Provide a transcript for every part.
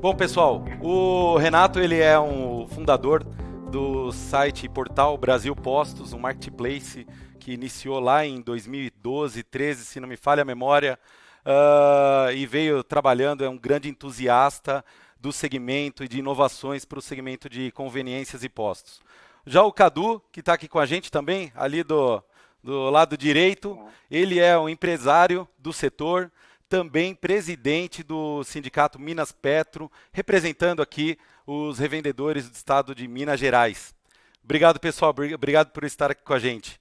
Bom, pessoal, o Renato ele é um fundador do site e portal Brasil Postos, um marketplace que iniciou lá em 2012, 13, se não me falha a memória, e veio trabalhando, é um grande entusiasta do segmento e de inovações para o segmento de conveniências e postos. Já o Cadu, que está aqui com a gente também, ali do lado direito, ele é um empresário do setor, também presidente do sindicato Minas Petro, representando aqui os revendedores do estado de Minas Gerais. Obrigado, pessoal. Obrigado por estar aqui com a gente.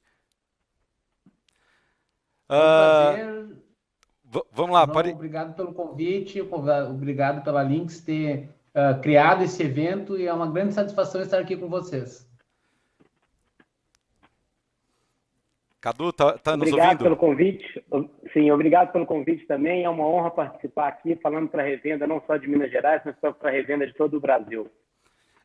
É um prazer. Vamos lá. João, obrigado pelo convite, obrigado pela Lynx ter criado esse evento e é uma grande satisfação estar aqui com vocês. Cadu, tá nos ouvindo? Obrigado pelo convite. Sim, obrigado pelo convite também. É uma honra participar aqui, falando para a revenda não só de Minas Gerais, mas para a revenda de todo o Brasil.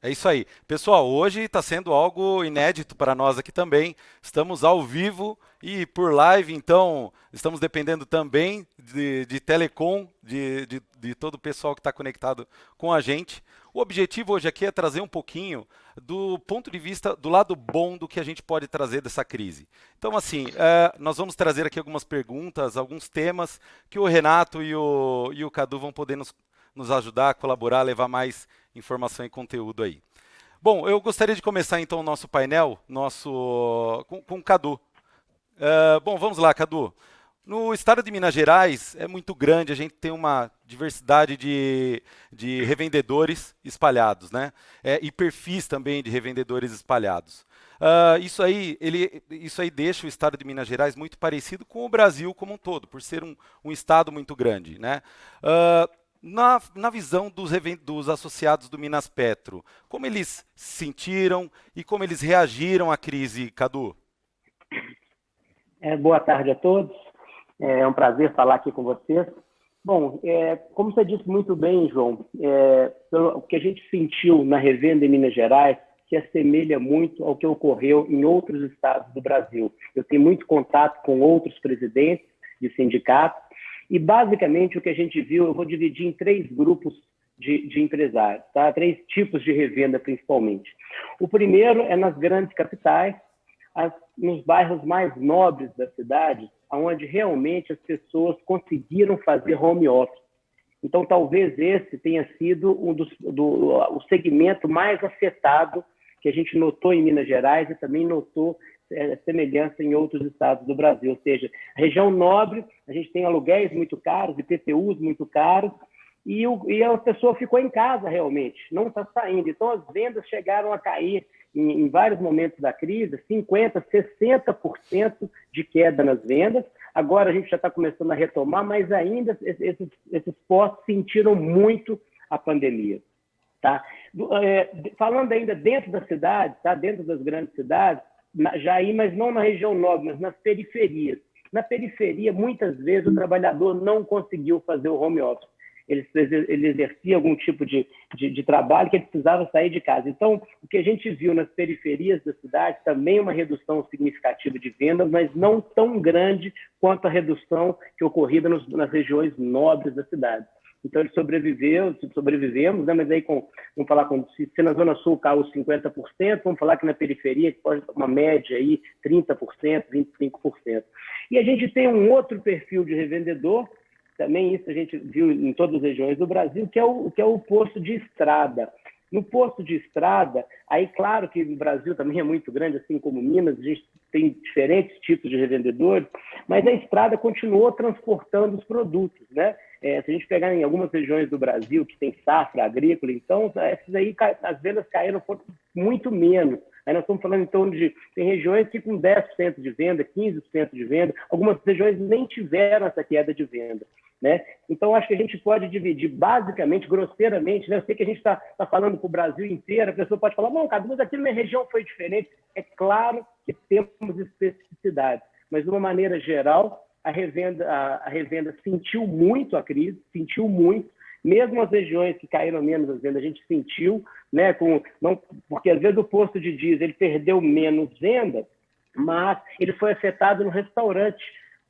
É isso aí. Pessoal, hoje está sendo algo inédito para nós aqui também. Estamos ao vivo e por live, então estamos dependendo também de telecom, de todo o pessoal que está conectado com a gente. O objetivo hoje aqui é trazer um pouquinho do ponto de vista, do lado bom do que a gente pode trazer dessa crise. Então, assim, nós vamos trazer aqui algumas perguntas, alguns temas que o Renato e o Cadu vão poder nos ajudar a colaborar, levar mais informação e conteúdo aí. Bom, eu gostaria de começar então o nosso painel com o Cadu. Bom, vamos lá, Cadu. No estado de Minas Gerais é muito grande, a gente tem uma diversidade de revendedores espalhados, né? E perfis também de revendedores espalhados. Isso aí deixa o estado de Minas Gerais muito parecido com o Brasil como um todo, por ser um estado muito grande, né? Na visão dos associados do Minas Petro, como eles se sentiram e como eles reagiram à crise, Cadu? Boa tarde a todos. É um prazer falar aqui com vocês. Bom, como você disse muito bem, João, o que a gente sentiu na revenda em Minas Gerais se assemelha muito ao que ocorreu em outros estados do Brasil. Eu tenho muito contato com outros presidentes de sindicatos e, basicamente, o que a gente viu, eu vou dividir em 3 grupos de empresários, tá? 3 tipos de revenda, principalmente. O primeiro é nas grandes capitais, nos bairros mais nobres da cidade, onde realmente as pessoas conseguiram fazer home office. Então, talvez esse tenha sido o segmento mais afetado que a gente notou em Minas Gerais e também notou semelhança em outros estados do Brasil. Ou seja, a região nobre, a gente tem aluguéis muito caros, IPTUs muito caros, e a pessoa ficou em casa realmente, não está saindo. Então, as vendas chegaram a cair em vários momentos da crise, 50%, 60% de queda nas vendas. Agora a gente já está começando a retomar, mas ainda esses postos sentiram muito a pandemia. Tá? Falando ainda dentro da cidade, tá? Dentro das grandes cidades, mas não na região nobre, mas nas periferias. Na periferia, muitas vezes, o trabalhador não conseguiu fazer o home office. Ele exercia algum tipo de trabalho que ele precisava sair de casa. Então, o que a gente viu nas periferias da cidade também é uma redução significativa de vendas, mas não tão grande quanto a redução que ocorrida nas regiões nobres da cidade. Então, ele sobrevivemos, né? Mas aí, vamos falar, se na Zona Sul caiu 50%, vamos falar que na periferia pode uma média aí 30%, 25%. E a gente tem um outro perfil de revendedor, também isso a gente viu em todas as regiões do Brasil, que é o posto de estrada. No posto de estrada, aí claro que o Brasil também é muito grande, assim como Minas, a gente tem diferentes tipos de revendedores, mas a estrada continuou transportando os produtos, né? Se a gente pegar em algumas regiões do Brasil que tem safra agrícola, então essas aí, as vendas caíram muito menos. Aí nós estamos falando em torno tem regiões que com 10% de venda, 15% de venda, algumas regiões nem tiveram essa queda de venda, né? Então, acho que a gente pode dividir basicamente, grosseiramente, né? Eu sei que a gente está falando para o Brasil inteiro, a pessoa pode falar, não, Cadu, mas aqui na minha região foi diferente. É claro que temos especificidades, mas de uma maneira geral, a revenda sentiu muito a crise, sentiu muito. Mesmo as regiões que caíram menos as vendas, a gente sentiu, né? Porque às vezes o posto de diesel ele perdeu menos vendas, mas ele foi afetado no restaurante,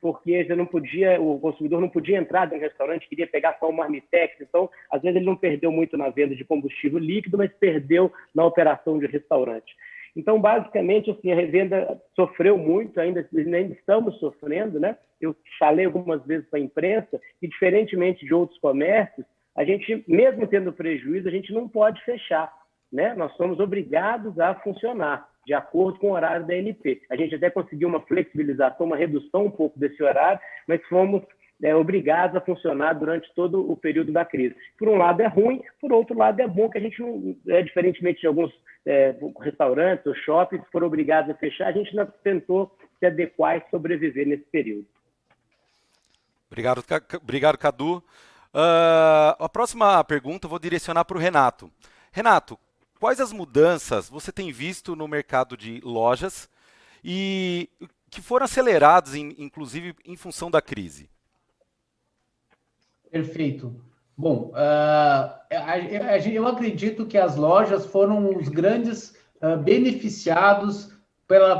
porque você não podia, o consumidor não podia entrar no restaurante, queria pegar só o marmitex, então, às vezes ele não perdeu muito na venda de combustível líquido, mas perdeu na operação de restaurante. Então, basicamente, assim, a revenda sofreu muito, ainda estamos sofrendo, né? Eu falei algumas vezes para a imprensa que, diferentemente de outros comércios, a gente, mesmo tendo prejuízo, a gente não pode fechar, né? Nós somos obrigados a funcionar de acordo com o horário da ANP. A gente até conseguiu uma flexibilização, uma redução um pouco desse horário, mas fomos obrigados a funcionar durante todo o período da crise. Por um lado é ruim, por outro lado é bom que a gente não, diferentemente de alguns restaurantes ou shoppings que foram obrigados a fechar, a gente ainda tentou se adequar e sobreviver nesse período. Obrigado, Cadu. A próxima pergunta eu vou direcionar para o Renato. Renato, quais as mudanças você tem visto no mercado de lojas e que foram aceleradas, inclusive, em função da crise? Perfeito. Bom, eu acredito que as lojas foram os grandes beneficiados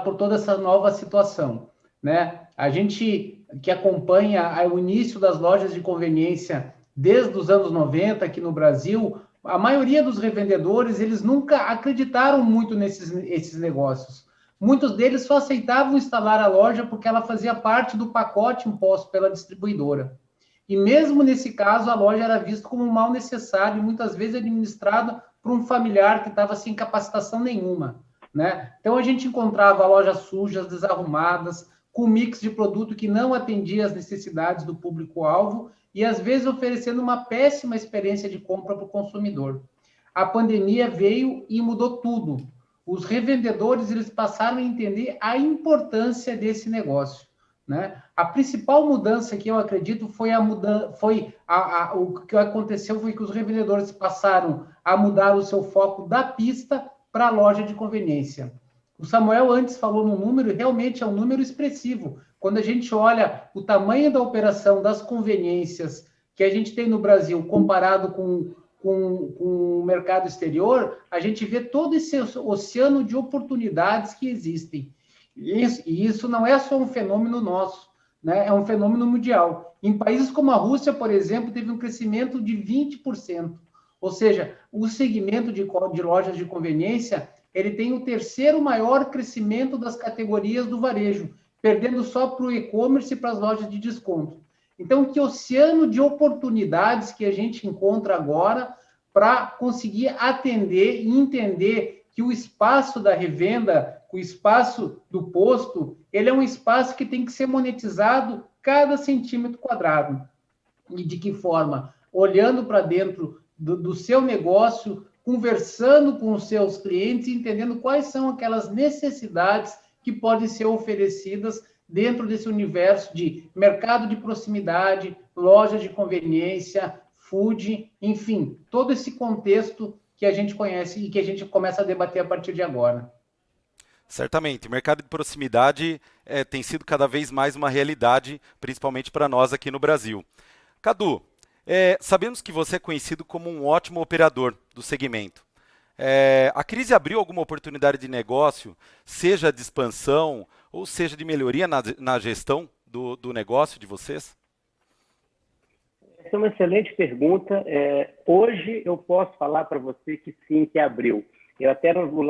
por toda essa nova situação, né? A gente que acompanha o início das lojas de conveniência desde os anos 90 aqui no Brasil, a maioria dos revendedores, eles nunca acreditaram muito nesses negócios. Muitos deles só aceitavam instalar a loja porque ela fazia parte do pacote imposto pela distribuidora. E mesmo nesse caso, a loja era vista como um mal necessário, muitas vezes administrada por um familiar que estava sem capacitação nenhuma, né? Então, a gente encontrava lojas sujas, desarrumadas, com mix de produto que não atendia às necessidades do público-alvo e, às vezes, oferecendo uma péssima experiência de compra para o consumidor. A pandemia veio e mudou tudo. Os revendedores eles passaram a entender a importância desse negócio, né? A principal mudança que eu acredito foi o que aconteceu foi que os revendedores passaram a mudar o seu foco da pista para a loja de conveniência. O Samuel antes falou no número, e realmente é um número expressivo. Quando a gente olha o tamanho da operação das conveniências que a gente tem no Brasil comparado com o mercado exterior, a gente vê todo esse oceano de oportunidades que existem. E isso não é só um fenômeno nosso, né? É um fenômeno mundial. Em países como a Rússia, por exemplo, teve um crescimento de 20%. Ou seja, o segmento de lojas de conveniência, ele tem o terceiro maior crescimento das categorias do varejo, perdendo só para o e-commerce e para as lojas de desconto. Então, que oceano de oportunidades que a gente encontra agora para conseguir atender e entender que o espaço da revenda, o espaço do posto, ele é um espaço que tem que ser monetizado cada centímetro quadrado. E de que forma? Olhando para dentro do seu negócio, conversando com os seus clientes, entendendo quais são aquelas necessidades que podem ser oferecidas dentro desse universo de mercado de proximidade, lojas de conveniência, food, enfim, todo esse contexto que a gente conhece e que a gente começa a debater a partir de agora. Certamente, o mercado de proximidade tem sido cada vez mais uma realidade, principalmente para nós aqui no Brasil. Cadu, sabemos que você é conhecido como um ótimo operador do segmento. A crise abriu alguma oportunidade de negócio, seja de expansão ou seja de melhoria na gestão do negócio de vocês? Essa é uma excelente pergunta. Hoje eu posso falar para você que sim, que abriu. Eu até no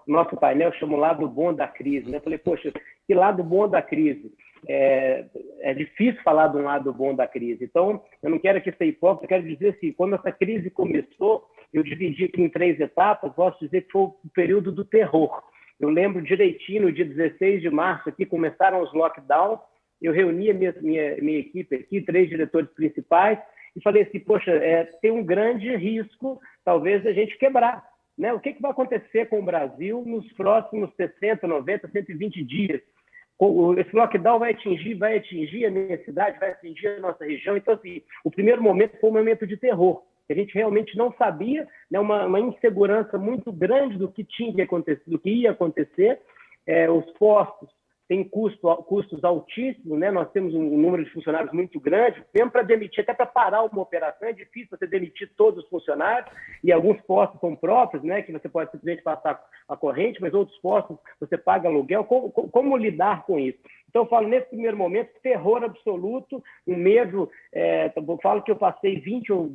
nosso painel chamo o lado bom da crise, né? Eu falei, poxa, que lado bom da crise? É difícil falar de um lado bom da crise. Então, eu não quero aqui ser hipócrita, eu quero dizer assim, quando essa crise começou, eu dividi aqui em 3 etapas, posso dizer que foi o período do terror. Eu lembro direitinho, no dia 16 de março, aqui começaram os lockdowns, eu reuni a minha equipe aqui, 3 diretores principais, e falei assim, poxa, tem um grande risco, talvez, a gente quebrar. Né? O que vai acontecer com o Brasil nos próximos 60, 90, 120 dias? Esse lockdown vai atingir a minha cidade, vai atingir a nossa região. Então, assim, o primeiro momento foi um momento de terror. A gente realmente não sabia, né, uma insegurança muito grande do que tinha que acontecer, do que ia acontecer. Os postos tem custos altíssimos, né? Nós temos um número de funcionários muito grande, mesmo para demitir, até para parar uma operação, é difícil você demitir todos os funcionários, e alguns postos são próprios, né? Que você pode simplesmente passar a corrente, mas outros postos você paga aluguel. Como lidar com isso? Então, eu falo, nesse primeiro momento, terror absoluto, um medo. Eu falo que eu passei 20 ou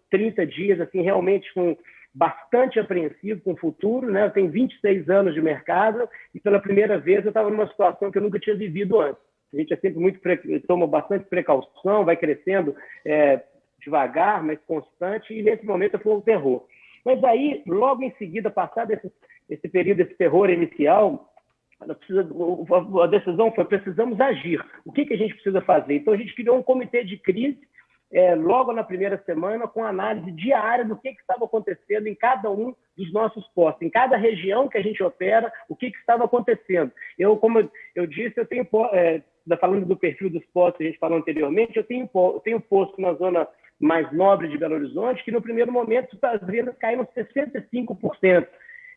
30 dias, assim, realmente com bastante apreensivo com o futuro, né? Eu tenho 26 anos de mercado e pela primeira vez eu estava numa situação que eu nunca tinha vivido antes. A gente é sempre toma bastante precaução, vai crescendo devagar, mas constante, e nesse momento foi um terror. Mas aí, logo em seguida, passado esse período, esse terror inicial, a decisão foi: precisamos agir. O que a gente precisa fazer? Então, a gente criou um comitê de crise, logo na primeira semana, com análise diária do que estava acontecendo em cada um dos nossos postos, em cada região que a gente opera, o que estava acontecendo. Como eu disse, eu tenho, falando do perfil dos postos que a gente falou anteriormente, eu tenho posto na zona mais nobre de Belo Horizonte, que no primeiro momento as vendas caíram 65%.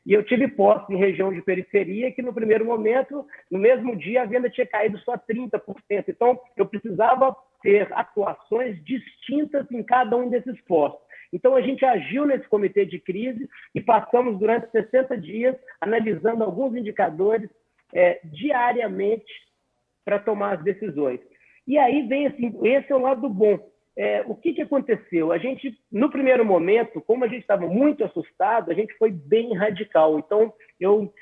E eu tive postos em região de periferia que, no primeiro momento, no mesmo dia, a venda tinha caído só 30%. Então, eu precisava ter atuações distintas em cada um desses postos. Então, a gente agiu nesse comitê de crise e passamos durante 60 dias analisando alguns indicadores diariamente para tomar as decisões. E aí vem, assim, esse é o lado bom. O que aconteceu? A gente, no primeiro momento, como a gente estava muito assustado, a gente foi bem radical. Então, eu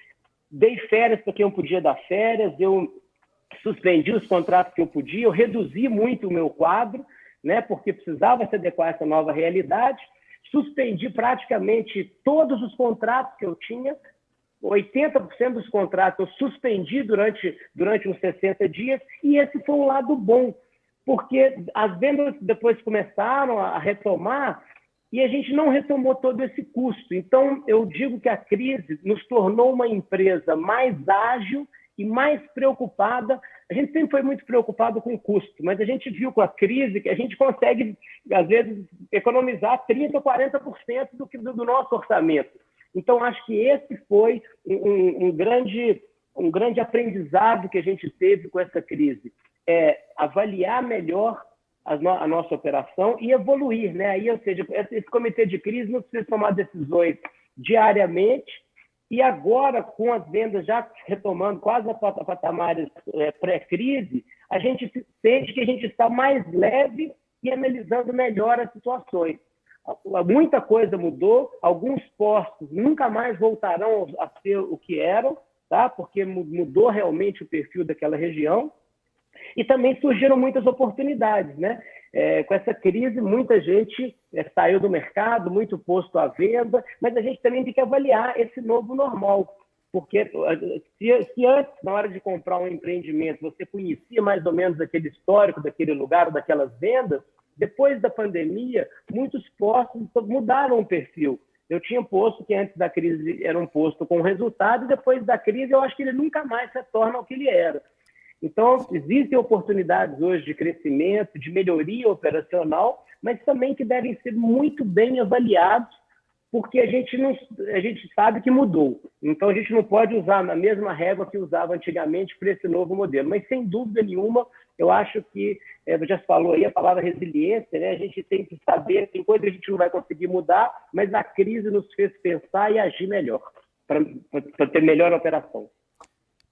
dei férias para quem eu podia dar férias, eu suspendi os contratos que eu podia, eu reduzi muito o meu quadro, né, porque precisava se adequar a essa nova realidade, suspendi praticamente todos os contratos que eu tinha, 80% dos contratos eu suspendi durante uns 60 dias, e esse foi um lado bom, porque as vendas depois começaram a retomar e a gente não retomou todo esse custo. Então, eu digo que a crise nos tornou uma empresa mais ágil e mais preocupada. A gente sempre foi muito preocupado com o custo, mas a gente viu com a crise que a gente consegue, às vezes, economizar 30% ou 40% do nosso orçamento. Então, acho que esse foi um grande aprendizado que a gente teve com essa crise. Avaliar melhor a nossa operação e evoluir, né? Aí, ou seja, esse comitê de crise não precisa tomar decisões diariamente, e agora, com as vendas já retomando quase a patamares pré-crise, a gente sente que a gente está mais leve e analisando melhor as situações. Muita coisa mudou, alguns postos nunca mais voltarão a ser o que eram, tá? Porque mudou realmente o perfil daquela região. E também surgiram muitas oportunidades, né? Com essa crise, muita gente saiu do mercado, muito posto à venda, mas a gente também tem que avaliar esse novo normal, porque se antes, na hora de comprar um empreendimento, você conhecia mais ou menos aquele histórico daquele lugar, daquelas vendas, depois da pandemia, muitos postos mudaram o perfil. Eu tinha posto que antes da crise era um posto com resultado, e depois da crise eu acho que ele nunca mais retorna ao que ele era. Então, existem oportunidades hoje de crescimento, de melhoria operacional, mas também que devem ser muito bem avaliados, porque a gente sabe que mudou. Então, a gente não pode usar a mesma régua que usava antigamente para esse novo modelo. Mas, sem dúvida nenhuma, eu acho que, já se falou aí a palavra resiliência, né? A gente tem que saber, tem coisa que a gente não vai conseguir mudar, mas a crise nos fez pensar e agir melhor, para ter melhor operação.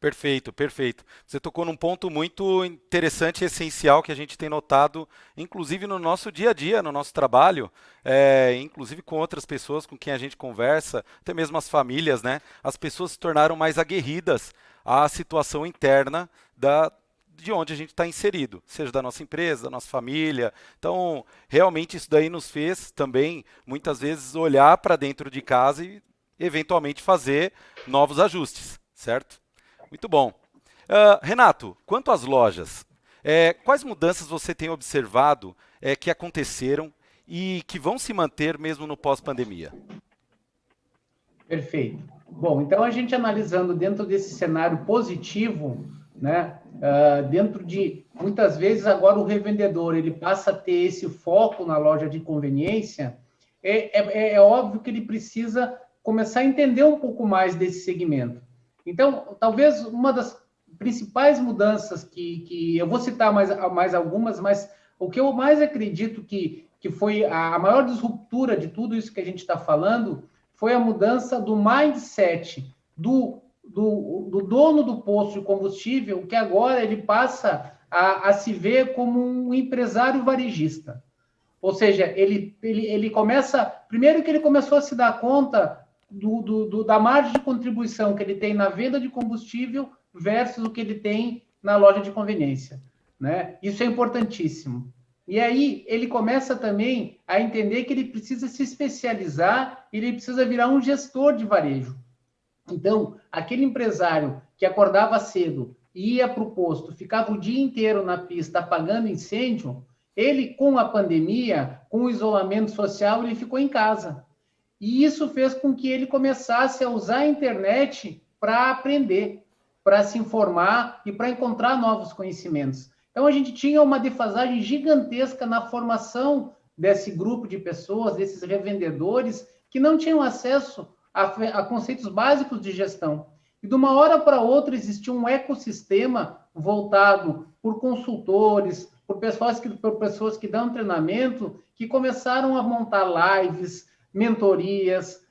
Perfeito, perfeito. Você tocou num ponto muito interessante e essencial que a gente tem notado, inclusive no nosso dia a dia, no nosso trabalho, inclusive com outras pessoas com quem a gente conversa, até mesmo as famílias, né? As pessoas se tornaram mais aguerridas à situação interna de onde a gente está inserido, seja da nossa empresa, da nossa família. Então, realmente isso daí nos fez também, muitas vezes, olhar para dentro de casa e, eventualmente, fazer novos ajustes, certo? Muito bom. Renato, quanto às lojas, quais mudanças você tem observado que aconteceram e que vão se manter mesmo no pós-pandemia? Perfeito. Bom, então a gente analisando dentro desse cenário positivo, né, dentro de, muitas vezes agora o revendedor ele passa a ter esse foco na loja de conveniência, é óbvio que ele precisa começar a entender um pouco mais desse segmento. Então, talvez uma das principais mudanças que eu vou citar mais algumas, mas o que eu mais acredito que foi a maior disruptura de tudo isso que a gente está falando foi a mudança do mindset do dono do posto de combustível, que agora ele passa a se ver como um empresário varejista. Ou seja, ele começa... Primeiro que ele começou a se dar conta da margem de contribuição que ele tem na venda de combustível versus o que ele tem na loja de conveniência, né? Isso é importantíssimo. E aí ele começa também a entender que ele precisa se especializar, ele precisa virar um gestor de varejo. Então, aquele empresário que acordava cedo, ia para o posto, ficava o dia inteiro na pista apagando incêndio, ele, com a pandemia, com o isolamento social, ele ficou em casa. E isso fez com que ele começasse a usar a internet para aprender, para se informar e para encontrar novos conhecimentos. Então, a gente tinha uma defasagem gigantesca na formação desse grupo de pessoas, desses revendedores, que não tinham acesso a conceitos básicos de gestão. E de uma hora para outra existia um ecossistema voltado por consultores, por pessoas que dão treinamento, que começaram a montar lives, mentorias,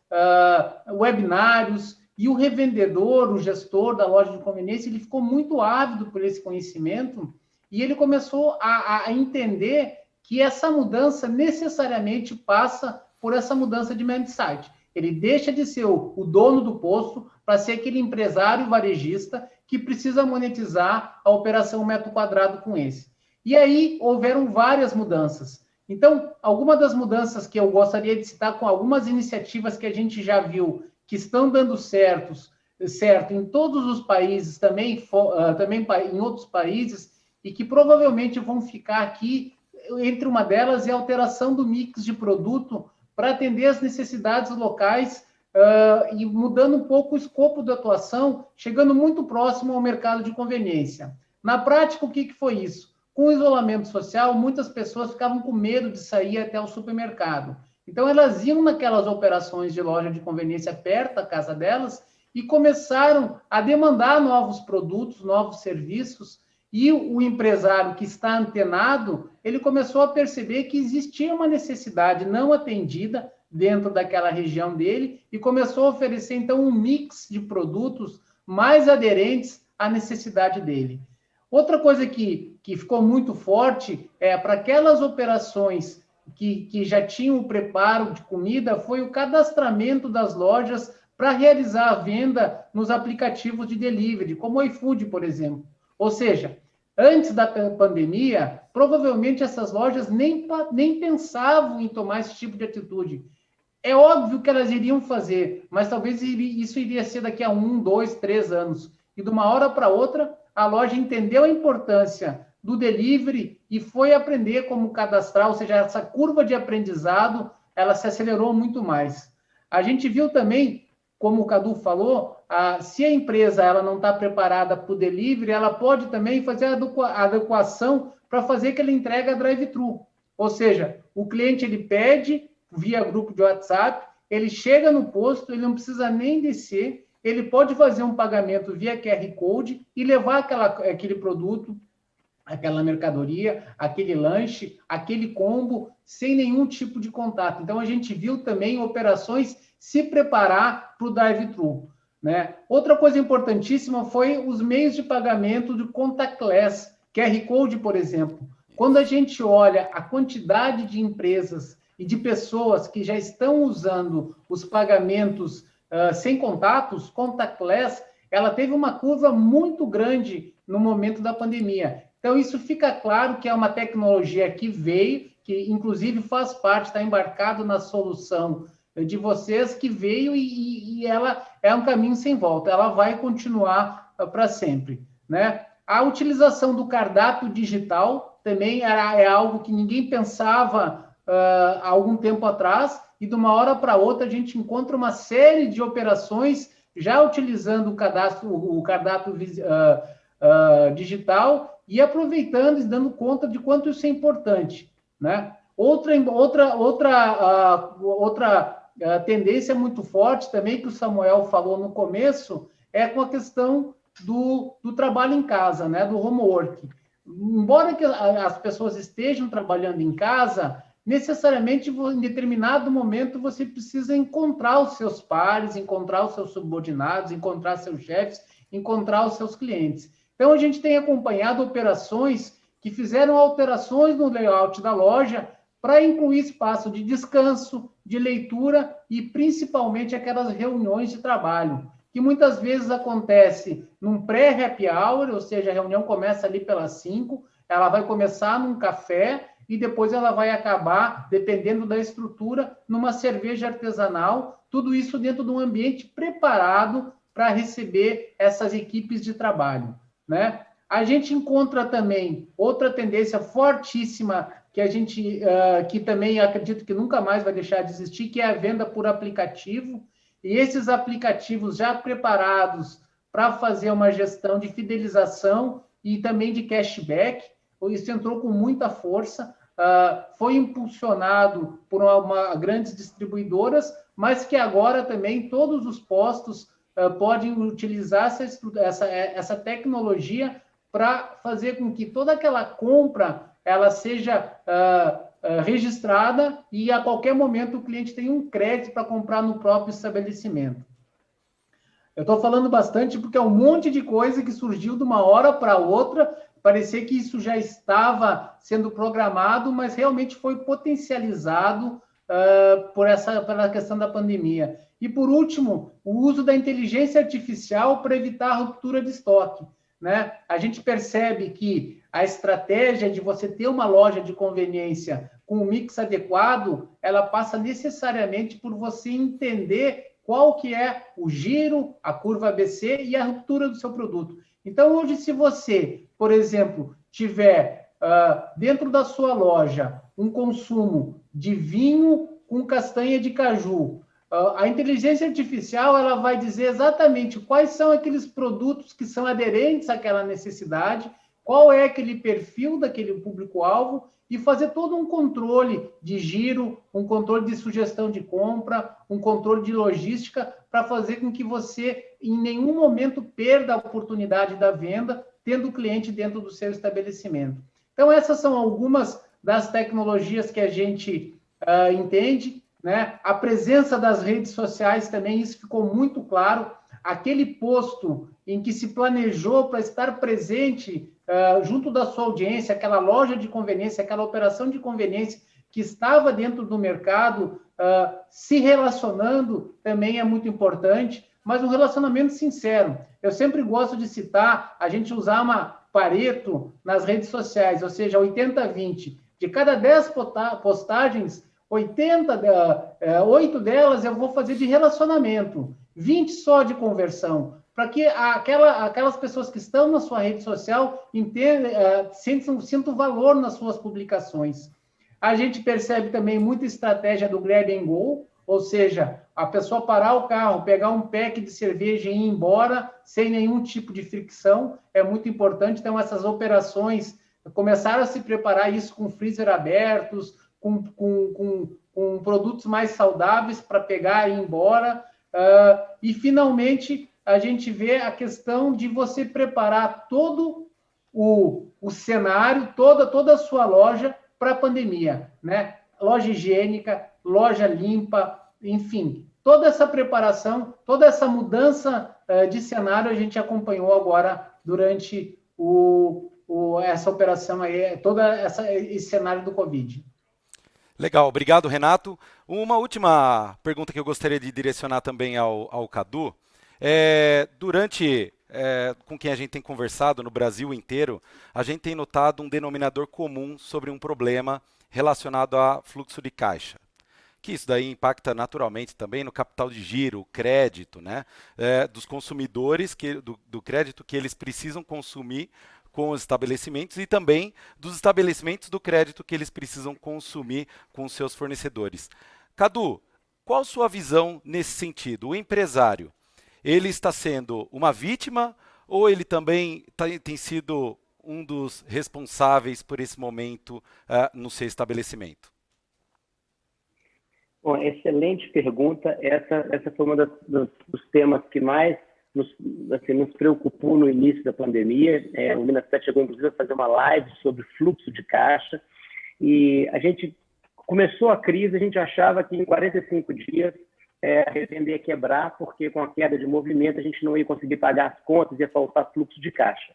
webinários, e o revendedor, o gestor da loja de conveniência, ele ficou muito ávido por esse conhecimento e ele começou a entender que essa mudança necessariamente passa por essa mudança de mindset. Ele deixa de ser o dono do posto para ser aquele empresário varejista que precisa monetizar a operação metro quadrado com esse. E aí houveram várias mudanças. Então, algumas das mudanças que eu gostaria de citar com algumas iniciativas que a gente já viu que estão dando certo em todos os países, também em outros países, e que provavelmente vão ficar aqui, entre uma delas é a alteração do mix de produto para atender as necessidades locais e mudando um pouco o escopo de atuação, chegando muito próximo ao mercado de conveniência. Na prática, o que foi isso? Com o isolamento social, muitas pessoas ficavam com medo de sair até o supermercado. Então, elas iam naquelas operações de loja de conveniência perto da casa delas e começaram a demandar novos produtos, novos serviços, e o empresário que está antenado, ele começou a perceber que existia uma necessidade não atendida dentro daquela região dele e começou a oferecer, então, um mix de produtos mais aderentes à necessidade dele. Outra coisa que ficou muito forte é para aquelas operações que já tinham o preparo de comida, foi o cadastramento das lojas para realizar a venda nos aplicativos de delivery, como o iFood, por exemplo. Ou seja, antes da pandemia, provavelmente essas lojas nem pensavam em tomar esse tipo de atitude. É óbvio que elas iriam fazer, mas talvez isso iria ser daqui a 1, 2, 3 anos. E de uma hora para outra, a loja entendeu a importância do delivery e foi aprender como cadastrar, ou seja, essa curva de aprendizado, ela se acelerou muito mais. A gente viu também, como o Cadu falou, se a empresa ela não está preparada para o delivery, ela pode também fazer a adequação para fazer aquela entrega drive-thru. Ou seja, o cliente ele pede via grupo de WhatsApp, ele chega no posto, ele não precisa nem descer, ele pode fazer um pagamento via QR Code e levar aquele produto, aquela mercadoria, aquele lanche, aquele combo, sem nenhum tipo de contato. Então, a gente viu também operações se preparar para o drive-thru, né? Outra coisa importantíssima foi os meios de pagamento de contactless, QR Code, por exemplo. Quando a gente olha a quantidade de empresas e de pessoas que já estão usando os pagamentos sem contatos, contactless, ela teve uma curva muito grande no momento da pandemia. Então, isso fica claro que é uma tecnologia que veio, que inclusive faz parte, está embarcado na solução de vocês, que veio e ela é um caminho sem volta, ela vai continuar para sempre, né? A utilização do cardápio digital também é algo que ninguém pensava há algum tempo atrás, e de uma hora para outra a gente encontra uma série de operações já utilizando o cardápio digital e aproveitando e dando conta de quanto isso é importante, né? Outra tendência muito forte também que o Samuel falou no começo é com a questão do trabalho em casa, né, do home work. Embora que as pessoas estejam trabalhando em casa, necessariamente em determinado momento você precisa encontrar os seus pares, encontrar os seus subordinados, encontrar seus chefes, encontrar os seus clientes. Então, a gente tem acompanhado operações que fizeram alterações no layout da loja para incluir espaço de descanso, de leitura e principalmente aquelas reuniões de trabalho, que muitas vezes acontece num pré-happy hour, ou seja, a reunião começa ali pelas 5, ela vai começar num café e depois ela vai acabar, dependendo da estrutura, numa cerveja artesanal, tudo isso dentro de um ambiente preparado para receber essas equipes de trabalho, né? A gente encontra também outra tendência fortíssima que a gente, que também acredito que nunca mais vai deixar de existir, que é a venda por aplicativo. E esses aplicativos já preparados para fazer uma gestão de fidelização e também de cashback, isso entrou com muita força, foi impulsionado por grandes distribuidoras, mas que agora também todos os postos podem utilizar essa tecnologia para fazer com que toda aquela compra ela seja registrada e a qualquer momento o cliente tenha um crédito para comprar no próprio estabelecimento. Eu estou falando bastante porque é um monte de coisa que surgiu de uma hora para outra, parecia que isso já estava sendo programado, mas realmente foi potencializado pela questão da pandemia. E, por último, o uso da inteligência artificial para evitar a ruptura de estoque, né? A gente percebe que a estratégia de você ter uma loja de conveniência com um mix adequado, ela passa necessariamente por você entender qual que é o giro, a curva ABC e a ruptura do seu produto. Então, hoje, se você, por exemplo, tiver dentro da sua loja um consumo de vinho com castanha de caju, a inteligência artificial ela vai dizer exatamente quais são aqueles produtos que são aderentes àquela necessidade, qual é aquele perfil daquele público-alvo e fazer todo um controle de giro, um controle de sugestão de compra, um controle de logística para fazer com que você em nenhum momento perda a oportunidade da venda, tendo o cliente dentro do seu estabelecimento. Então, essas são algumas das tecnologias que a gente entende, né? A presença das redes sociais também, isso ficou muito claro. Aquele posto em que se planejou para estar presente junto da sua audiência, aquela loja de conveniência, aquela operação de conveniência que estava dentro do mercado, se relacionando, também é muito importante, mas um relacionamento sincero. Eu sempre gosto de citar, a gente usar uma Pareto nas redes sociais, ou seja, 80-20. De cada 10 postagens, 8 delas eu vou fazer de relacionamento, 20 só de conversão, para que aquelas pessoas que estão na sua rede social sintam valor nas suas publicações. A gente percebe também muita estratégia do grab and go, ou seja, a pessoa parar o carro, pegar um pack de cerveja e ir embora sem nenhum tipo de fricção, é muito importante. Então, essas operações começaram a se preparar isso com freezer abertos, com produtos mais saudáveis para pegar e ir embora. E, finalmente, a gente vê a questão de você preparar todo o cenário, toda a sua loja para a pandemia, né? Loja higiênica, loja limpa, enfim, toda essa preparação, toda essa mudança de cenário a gente acompanhou agora durante essa operação aí, esse cenário do Covid. Legal, obrigado, Renato. Uma última pergunta que eu gostaria de direcionar também ao Cadu. Com quem a gente tem conversado no Brasil inteiro, a gente tem notado um denominador comum sobre um problema relacionado a fluxo de caixa. Que isso daí impacta naturalmente também no capital de giro, crédito, né, dos consumidores, do crédito que eles precisam consumir com os estabelecimentos e também dos estabelecimentos do crédito que eles precisam consumir com os seus fornecedores. Cadu, qual sua visão nesse sentido? O empresário, ele está sendo uma vítima ou ele também tem sido um dos responsáveis por esse momento no seu estabelecimento? Bom, excelente pergunta. Essa foi uma dos temas que mais nos, assim, nos preocupou no início da pandemia. O Minas 7 chegou, inclusive, a fazer uma live sobre fluxo de caixa, e a gente começou a crise, a gente achava que em 45 dias a revenda ia quebrar, porque com a queda de movimento a gente não ia conseguir pagar as contas, ia faltar fluxo de caixa.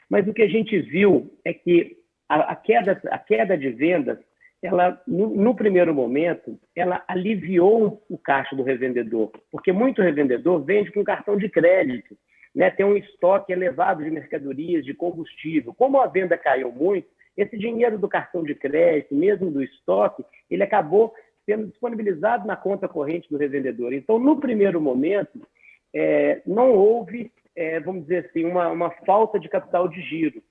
Mas o que a gente viu é que a queda de vendas, ela, no primeiro momento, ela aliviou o caixa do revendedor, porque muito revendedor vende com cartão de crédito, né? Tem um estoque elevado de mercadorias, de combustível. Como a venda caiu muito, esse dinheiro do cartão de crédito, mesmo do estoque, ele acabou sendo disponibilizado na conta corrente do revendedor. Então, no primeiro momento, não houve, vamos dizer assim, uma falta de capital de giro.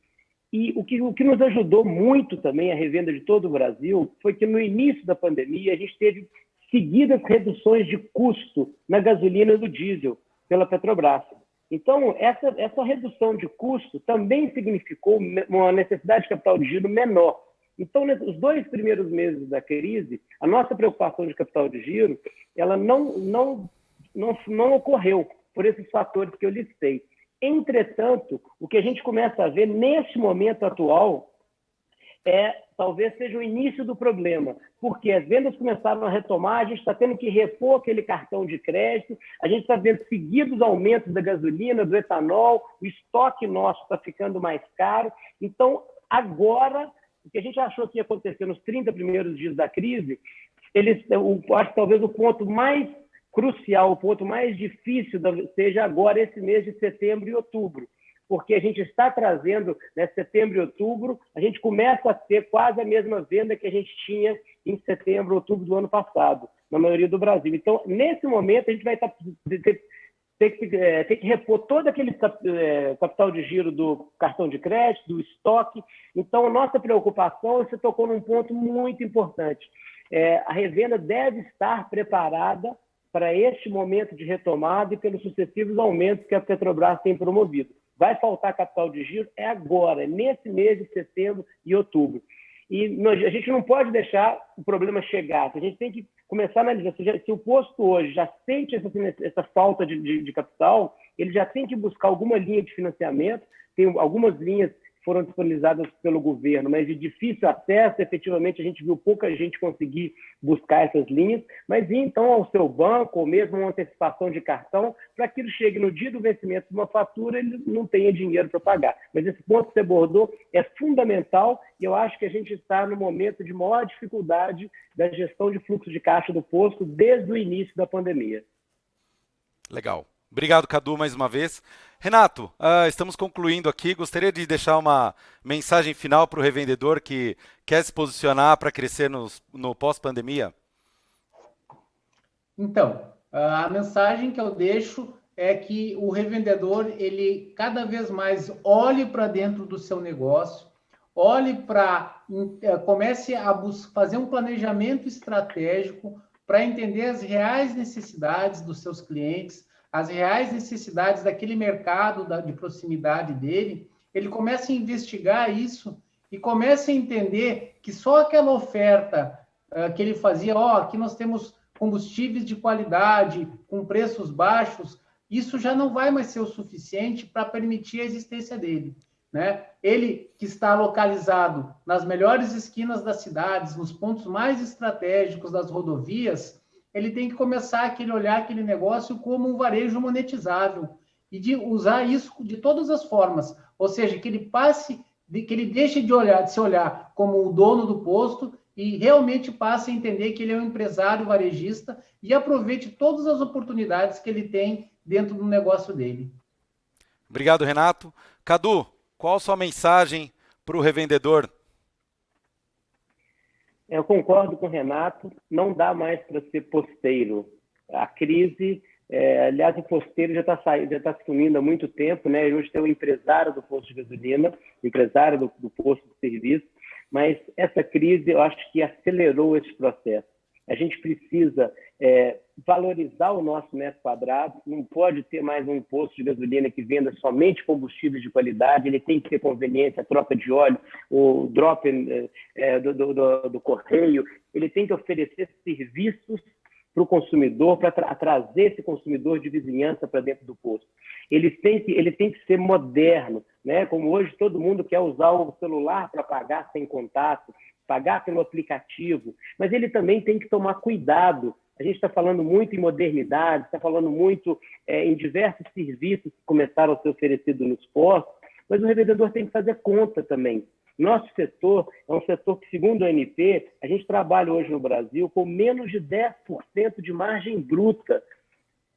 E o que nos ajudou muito também a revenda de todo o Brasil foi que no início da pandemia a gente teve seguidas reduções de custo na gasolina e no diesel pela Petrobras. Então, essa redução de custo também significou uma necessidade de capital de giro menor. Então, nos 2 primeiros meses da crise, a nossa preocupação de capital de giro ela não ocorreu por esses fatores que eu listei. Entretanto, o que a gente começa a ver neste momento atual talvez seja o início do problema, porque as vendas começaram a retomar, a gente está tendo que repor aquele cartão de crédito, a gente está vendo seguidos aumentos da gasolina, do etanol, o estoque nosso está ficando mais caro. Então, agora, o que a gente achou que ia acontecer nos 30 primeiros dias da crise, acho que talvez o ponto mais crucial, o ponto mais difícil seja agora esse mês de setembro e outubro, porque a gente está trazendo, né, setembro e outubro, a gente começa a ter quase a mesma venda que a gente tinha em setembro, outubro do ano passado, na maioria do Brasil. Então, nesse momento, a gente vai ter que repor todo aquele capital de giro do cartão de crédito, do estoque. Então, a nossa preocupação, você tocou num ponto muito importante. A revenda deve estar preparada para este momento de retomada e pelos sucessivos aumentos que a Petrobras tem promovido. Vai faltar capital de giro agora, nesse mês de setembro e outubro. E a gente não pode deixar o problema chegar. A gente tem que começar a analisar. Se o posto hoje já sente essa falta de capital, ele já tem que buscar alguma linha de financiamento. Tem algumas linhas que foram disponibilizadas pelo governo, mas de difícil acesso, efetivamente a gente viu pouca gente conseguir buscar essas linhas, mas ir então ao seu banco, ou mesmo uma antecipação de cartão, para que ele chegue no dia do vencimento de uma fatura, ele não tenha dinheiro para pagar. Mas esse ponto que você abordou é fundamental, e eu acho que a gente está no momento de maior dificuldade da gestão de fluxo de caixa do posto desde o início da pandemia. Legal. Obrigado, Cadu, mais uma vez. Renato, estamos concluindo aqui. Gostaria de deixar uma mensagem final para o revendedor que quer se posicionar para crescer no pós-pandemia? Então, a mensagem que eu deixo é que o revendedor, ele cada vez mais olhe para dentro do seu negócio, comece a fazer um planejamento estratégico para entender as reais necessidades dos seus clientes, as reais necessidades daquele mercado de proximidade dele. Ele começa a investigar isso e começa a entender que só aquela oferta que ele fazia, aqui nós temos combustíveis de qualidade, com preços baixos, isso já não vai mais ser o suficiente para permitir a existência dele, né? Ele que está localizado nas melhores esquinas das cidades, nos pontos mais estratégicos das rodovias, ele tem que começar a olhar aquele negócio como um varejo monetizável e de usar isso de todas as formas, ou seja, que ele deixe de se olhar como o dono do posto e realmente passe a entender que ele é um empresário varejista e aproveite todas as oportunidades que ele tem dentro do negócio dele. Obrigado, Renato. Cadu, qual a sua mensagem para o revendedor? Eu concordo com o Renato, não dá mais para ser posteiro. A crise, aliás, o posteiro já está sumindo há muito tempo, né? Hoje tem o empresário do posto de gasolina, empresário do posto de serviço, mas essa crise eu acho que acelerou esse processo. A gente precisa valorizar o nosso metro quadrado, não pode ter mais um posto de gasolina que venda somente combustíveis de qualidade, ele tem que ter conveniência, a troca de óleo, o drop do correio, ele tem que oferecer serviços para o consumidor, para trazer esse consumidor de vizinhança para dentro do posto. Ele tem que ser moderno, né? Como hoje todo mundo quer usar o celular para pagar sem contato, pagar pelo aplicativo, mas ele também tem que tomar cuidado. A gente está falando muito em modernidade, está falando muito em diversos serviços que começaram a ser oferecidos nos postos, mas o revendedor tem que fazer conta também. Nosso setor é um setor que, segundo a ANP, a gente trabalha hoje no Brasil com menos de 10% de margem bruta.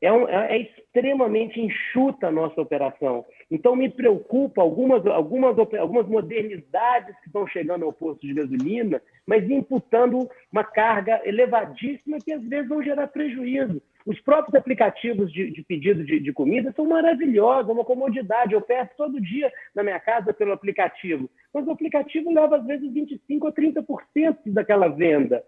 É extremamente enxuta a nossa operação. Então, me preocupa algumas modernidades que estão chegando ao posto de gasolina, mas imputando uma carga elevadíssima que, às vezes, vão gerar prejuízo. Os próprios aplicativos de pedido de comida são maravilhosos, é uma comodidade. Eu peço todo dia na minha casa pelo aplicativo, mas o aplicativo leva, às vezes, 25% a 30% daquela venda.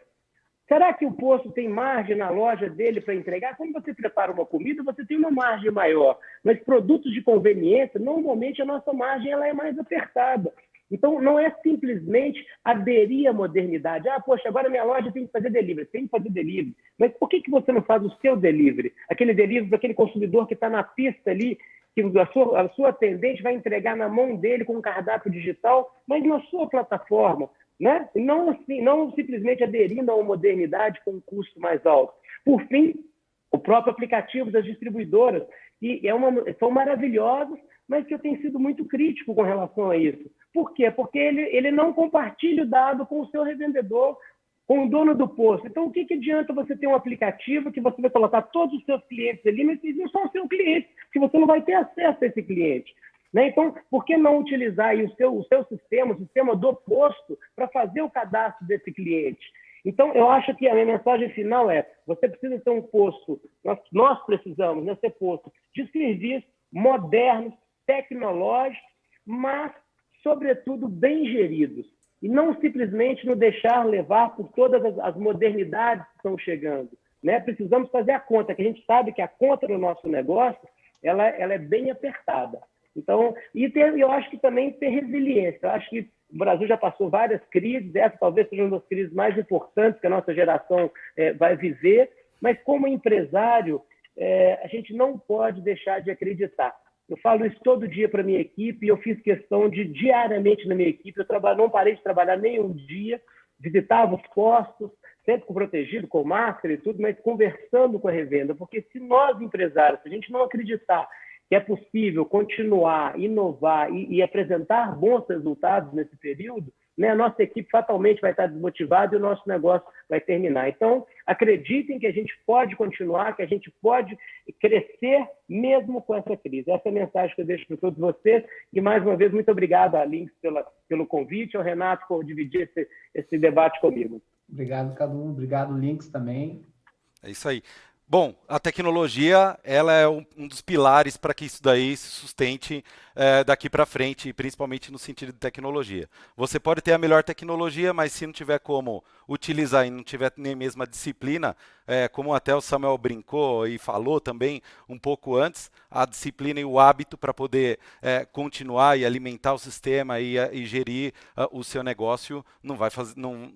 Será que o posto tem margem na loja dele para entregar? Quando você prepara uma comida, você tem uma margem maior. Mas produtos de conveniência, normalmente a nossa margem ela é mais apertada. Então, não é simplesmente aderir à modernidade. Ah, poxa, agora minha loja tem que fazer delivery. Tem que fazer delivery. Mas por que você não faz o seu delivery? Aquele delivery para aquele consumidor que está na pista ali, que a sua atendente vai entregar na mão dele com um cardápio digital, mas na sua plataforma. Né? Não simplesmente aderindo a uma modernidade com um custo mais alto. Por fim, o próprio aplicativo das distribuidoras, que são maravilhosos, mas que eu tenho sido muito crítico com relação a isso. Por quê? Porque ele não compartilha o dado com o seu revendedor, com o dono do posto. Então, o que adianta você ter um aplicativo que você vai colocar todos os seus clientes ali, mas eles não são seus clientes, porque você não vai ter acesso a esse cliente. Né? Então, por que não utilizar aí o seu sistema, o sistema do posto, para fazer o cadastro desse cliente? Então, eu acho que a minha mensagem final é: você precisa ter um posto, nós precisamos ter posto de serviços modernos, tecnológicos, mas, sobretudo, bem geridos. E não simplesmente nos deixar levar por todas as modernidades que estão chegando. Né? Precisamos fazer a conta, que a gente sabe que a conta do nosso negócio ela é bem apertada. Então, eu acho que também ter resiliência. Eu acho que o Brasil já passou várias crises, essa talvez seja uma das crises mais importantes que a nossa geração vai viver, mas como empresário, a gente não pode deixar de acreditar. Eu falo isso todo dia para a minha equipe, e eu fiz questão de, diariamente na minha equipe, eu não parei de trabalhar nem um dia, visitava os postos, sempre com protegido, com máscara e tudo, mas conversando com a revenda, porque se nós, empresários, se a gente não acreditar que é possível continuar, inovar e apresentar bons resultados nesse período, né, a nossa equipe fatalmente vai estar desmotivada e o nosso negócio vai terminar. Então, acreditem que a gente pode continuar, que a gente pode crescer mesmo com essa crise. Essa é a mensagem que eu deixo para todos vocês. E, mais uma vez, muito obrigado a Lynx pelo convite, ao Renato por dividir esse debate comigo. Obrigado, Cadu. Obrigado, Lynx, também. É isso aí. Bom, a tecnologia ela é um dos pilares para que isso daí se sustente daqui para frente, principalmente no sentido de tecnologia. Você pode ter a melhor tecnologia, mas se não tiver como utilizar e não tiver nem mesmo a disciplina, como até o Samuel brincou e falou também um pouco antes, a disciplina e o hábito para poder continuar e alimentar o sistema e gerir o seu negócio,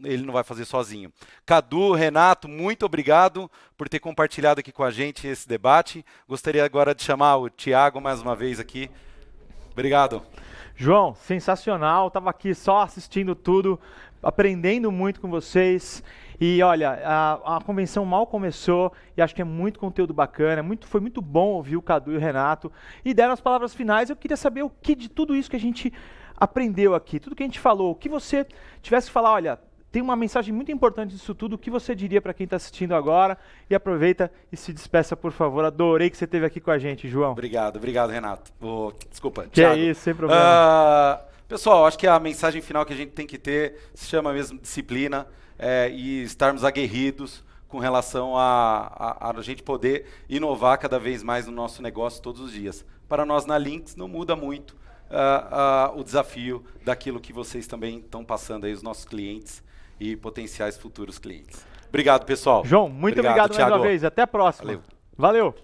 ele não vai fazer sozinho. Cadu, Renato, muito obrigado por ter compartilhado aqui com a gente esse debate. Gostaria agora de chamar o Thiago mais uma vez aqui. Obrigado. João, sensacional. Estava aqui só assistindo tudo, aprendendo muito com vocês. E olha, a convenção mal começou e acho que é muito conteúdo bacana. Foi muito bom ouvir o Cadu e o Renato. E deram as palavras finais. Eu queria saber o que de tudo isso que a gente aprendeu aqui, tudo que a gente falou, o que você tivesse que falar, olha, tem uma mensagem muito importante disso tudo, o que você diria para quem está assistindo agora? E aproveita e se despeça, por favor. Adorei que você esteve aqui com a gente, João. Obrigado, Renato. Desculpa, que Thiago. É isso, sem problema. Pessoal, acho que a mensagem final que a gente tem que ter se chama mesmo disciplina e estarmos aguerridos com relação a gente poder inovar cada vez mais no nosso negócio todos os dias. Para nós na Lynx não muda muito o desafio daquilo que vocês também estão passando aí, os nossos clientes e potenciais futuros clientes. Obrigado, pessoal. João, muito obrigado mais uma vez. Até a próxima. Valeu. Valeu.